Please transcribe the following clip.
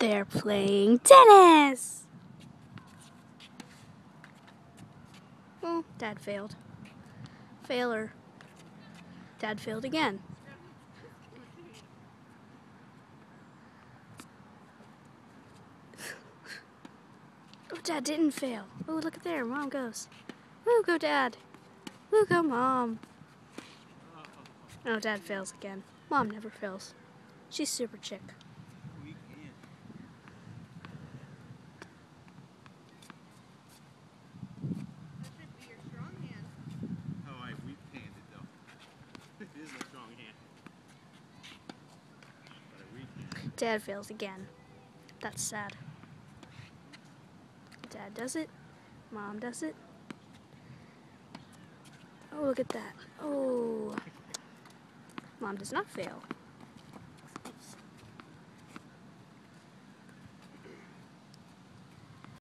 They're playing tennis! Oh, Dad failed. Failure. Dad failed again. Oh, Dad didn't fail. Oh, look at there. Mom goes. Woo, go Dad. Woo, go Mom. Oh, Dad fails again. Mom never fails. She's super chick. Dad fails again. That's sad. Dad does it. Mom does it. Oh, look at that. Oh. Mom does not fail.